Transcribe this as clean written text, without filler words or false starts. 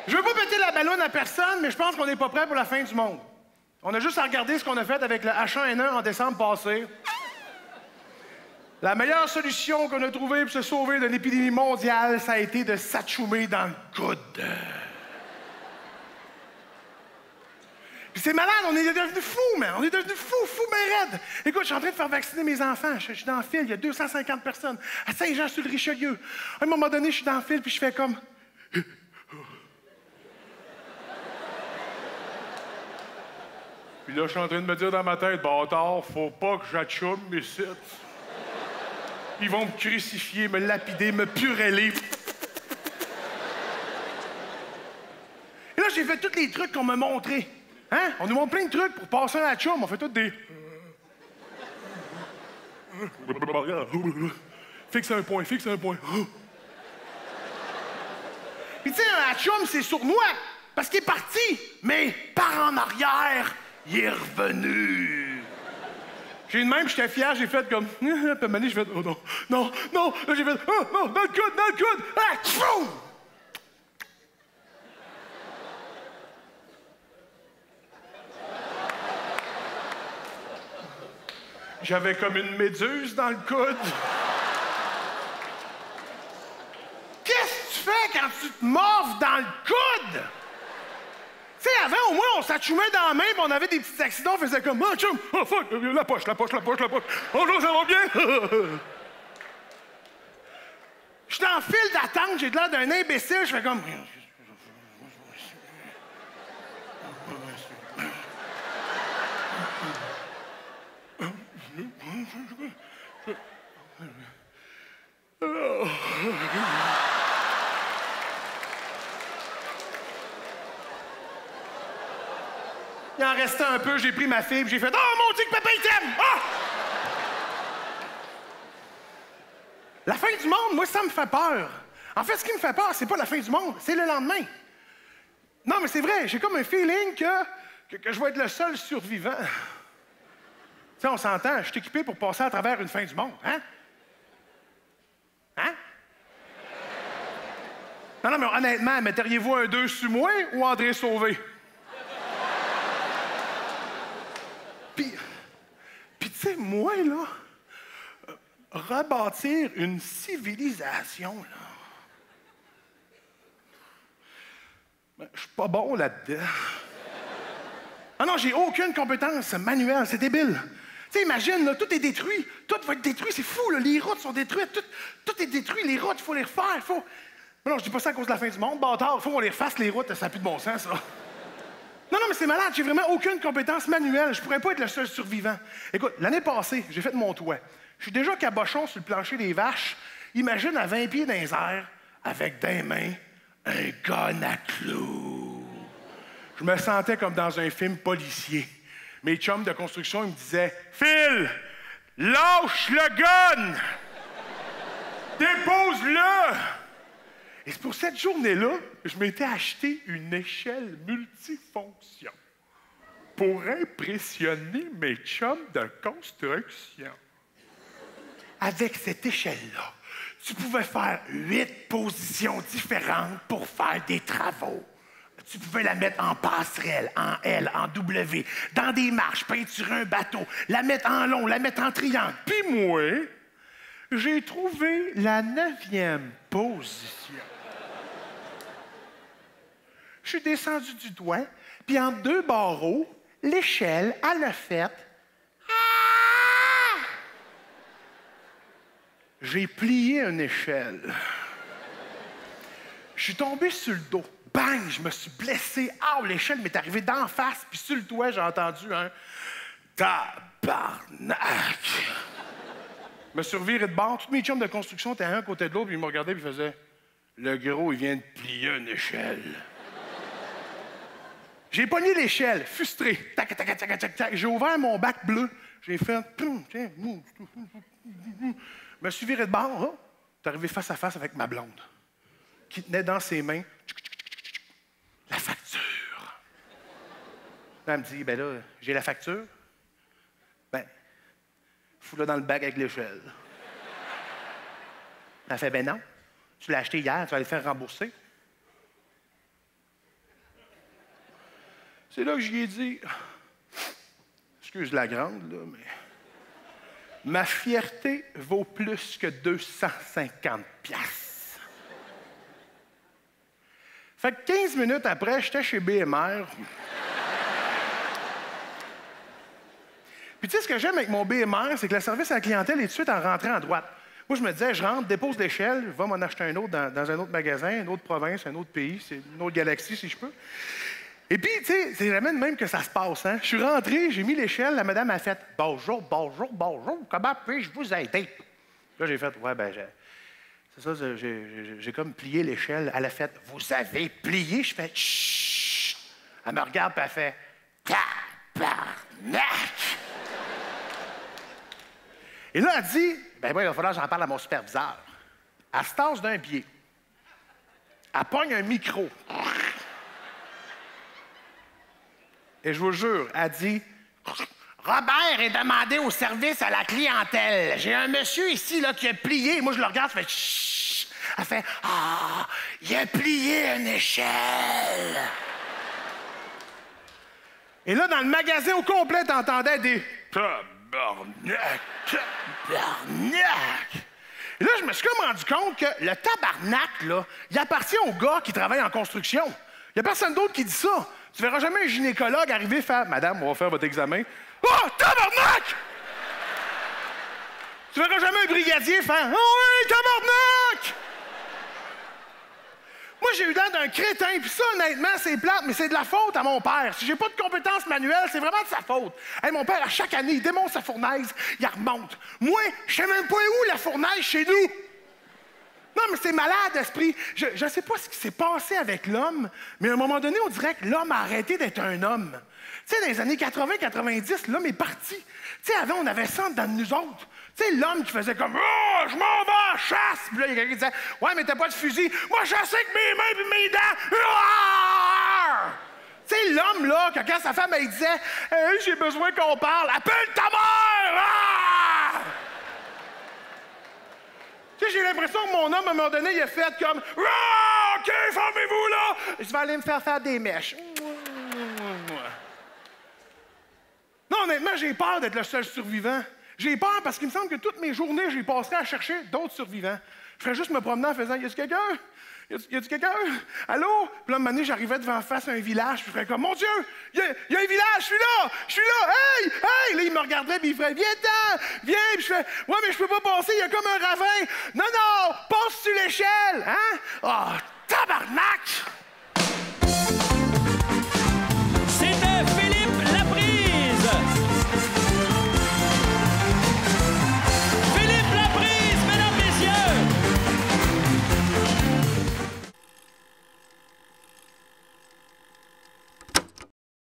Je veux pas péter la ballonne à personne, mais je pense qu'on n'est pas prêt pour la fin du monde. On a juste à regarder ce qu'on a fait avec le H1N1 en décembre passé. La meilleure solution qu'on a trouvée pour se sauver d'une épidémie mondiale, ça a été de s'achoumer dans le coude. Puis c'est malade, on est devenus fous, man. On est devenus fous, mais raides. Écoute, je suis en train de faire vacciner mes enfants. Je suis dans le fil, il y a 250 personnes. À Saint-Jean-sur-le-Richelieu. À un moment donné, je suis dans le fil, puis je fais comme... Puis là, je suis en train de me dire dans ma tête, bâtard, faut pas que j'achoume mes sites. Ils vont me crucifier, me lapider, me pureller. Et là, j'ai fait tous les trucs qu'on m'a montrés. Hein? On nous montre plein de trucs pour passer à la chum. On fait tous des... Fixe un point, fixe un point. Puis tu sais, un chum, c'est sournois, parce qu'il est parti, mais par en arrière, il est revenu. J'ai une même, j'étais fier, j'ai fait comme... Puis à un moment donné, j'ai fait... Oh non, non, non! Là, j'ai fait... Oh, non, dans le coude! Ah, tchou! J'avais comme une méduse dans le coude. Qu'est-ce que tu fais quand tu te morves dans le coude? Tu sais, avant, au moins, on s'achumait dans la main, puis on avait des petits accidents, on faisait comme « Oh, chum! Oh, fuck! La poche! Bonjour, ça va bien? » Je suis en file d'attente, j'ai de l'air d'un imbécile, je fais comme... Il en restait un peu, j'ai pris ma fille, puis j'ai fait « Oh, mon Dieu, que papa, il t'aime! Ah! » La fin du monde, moi, ça me fait peur. En fait, ce qui me fait peur, c'est pas la fin du monde, c'est le lendemain. Non, mais c'est vrai, j'ai comme un feeling que je vais être le seul survivant. Tu sais, on s'entend, je suis équipé pour passer à travers une fin du monde, hein? Hein? Non, mais honnêtement, metteriez-vous un 2 sur moi ou André Sauvé? Puis tu sais, moi, là, rebâtir une civilisation, là, ben, je suis pas bon là-dedans. Ah non, j'ai aucune compétence manuelle, c'est débile. Tu sais, imagine, là, tout est détruit. Tout va être détruit, c'est fou, là. Les routes sont détruites. Tout est détruit, les routes, il faut les refaire. Non, je dis pas ça à cause de la fin du monde, bâtard. Il faut qu'on les refasse, les routes, ça n'a plus de bon sens, ça. Non, mais c'est malade, j'ai vraiment aucune compétence manuelle. Je pourrais pas être le seul survivant. Écoute, l'année passée, j'ai fait mon toit. Je suis déjà cabochon sur le plancher des vaches. Imagine à 20 pieds dans les airs, avec des mains, un gun à clous. Je me sentais comme dans un film policier. Mes chums de construction, ils me disaient « Phil, lâche le gun! Dépose-le! » Et c'est pour cette journée-là, je m'étais acheté une échelle multifonction pour impressionner mes chums de construction. Avec cette échelle-là, tu pouvais faire 8 positions différentes pour faire des travaux. Tu pouvais la mettre en passerelle, en L, en W, dans des marches, peinturer un bateau, la mettre en long, la mettre en triangle. Puis moi, j'ai trouvé la 9e position. Je suis descendu du toit, puis en 2 barreaux, l'échelle, elle a fait... Ah! J'ai plié une échelle. Je suis tombé sur le dos. Bang! Je me suis blessé. Ah, l'échelle m'est arrivée d'en face, puis sur le toit, j'ai entendu un... Tabarnak! Je me suis reviré de bord. Tous mes chums de construction étaient un à côté de l'autre, puis ils me regardaient, puis ils faisaient... Le gros, il vient de plier une échelle. J'ai pogné l'échelle, frustré. Tac, tac, tac, tac, tac. J'ai ouvert mon bac bleu. J'ai fait... Tiens, je me suis viré de bord. Oh. T'es arrivé face à face avec ma blonde, qui tenait dans ses mains la facture. Là, elle me dit, ben là, j'ai la facture. Ben, fous-la dans le bac avec l'échelle. Elle fait, ben non. Tu l'as acheté hier, tu vas aller le faire rembourser. C'est là que j'y ai dit, excuse la grande, là, mais ma fierté vaut plus que 250 piastres. Fait que 15 minutes après, j'étais chez BMR. Puis tu sais, ce que j'aime avec mon BMR, c'est que le service à la clientèle est tout de suite en rentrant à droite. Moi, je me disais, je rentre, dépose l'échelle, je vais m'en acheter un autre dans un autre magasin, une autre province, un autre pays, c'est une autre galaxie, si je peux. Et puis, tu sais, c'est jamais de même que ça se passe, hein? Je suis rentré, j'ai mis l'échelle, la madame a fait « Bonjour, bonjour, bonjour, comment puis-je vous aider? » Là, j'ai fait « Ouais, ben, c'est ça, j'ai comme plié l'échelle. » Elle a fait « Vous avez plié? » Je fais « Chut! » Elle me regarde, puis elle fait « Tabarnak! » Et là, elle dit « Ben, moi, il va falloir que j'en parle à mon superviseur. » Elle se tasse d'un pied. Elle pogne un micro. Et je vous jure, elle dit « Robert est demandé au service à la clientèle. J'ai un monsieur ici là, qui a plié. » Moi, je le regarde, je fais « Chut! » Elle fait « Ah, il a plié une échelle. » Et là, dans le magasin au complet, t'entendais des « Tabarnak! Tabarnak! » Et là, je me suis comme rendu compte que le tabarnak, là, il appartient aux gars qui travaillent en construction. Il n'y a personne d'autre qui dit ça. Tu verras jamais un gynécologue arriver et faire « Madame, on va faire votre examen. »« Oh, tabarnak! » Tu verras jamais un brigadier faire « Oh oui, tabarnak! » Moi, j'ai eu l'air d'un crétin, puis ça, honnêtement, c'est plate, mais c'est de la faute à mon père. Si j'ai pas de compétences manuelles, c'est vraiment de sa faute. Hey, mon père, à chaque année, il démonte sa fournaise, il remonte. Moi, je sais même pas où la fournaise chez nous. Non, mais c'est malade, esprit. Je ne sais pas ce qui s'est passé avec l'homme, mais à un moment donné, on dirait que l'homme a arrêté d'être un homme. Tu sais, dans les années 80-90, l'homme est parti. Tu sais, avant, on avait ça dans nous autres. Tu sais, l'homme qui faisait comme « Oh, je m'en vais à la chasse! » Puis là, il y a quelqu'un qui disait « Ouais, mais t'as pas de fusil. Moi, je chasse avec mes mains et mes dents. Ah! » Tu sais, l'homme, là, quand sa femme, elle disait « Hey, j'ai besoin qu'on parle. Appelle ta mère! Ah! » Tu sais, j'ai l'impression que mon homme, à un moment donné, il a fait comme « Ah, OK, formez-vous, là! Je vais aller me faire des mèches. » Non, honnêtement, j'ai peur d'être le seul survivant. J'ai peur parce qu'il me semble que toutes mes journées, je les passerais à chercher d'autres survivants. Je ferais juste me promener en faisant « Y a-tu quelqu'un? Y a-tu quelqu'un? Allô? » Puis là, un moment donné, j'arrivais devant face à un village, puis je ferais comme « Mon Dieu! Il y a un village! Je suis là! Je suis là! Hey! Hey! » Là, il me regarderait, puis il ferait « Viens-t'en! Viens! » Puis je fais « Ouais, mais je peux pas passer, il y a comme un ravin! »« Non, non! Passe sur l'échelle! Hein? » Oh, tabarnak!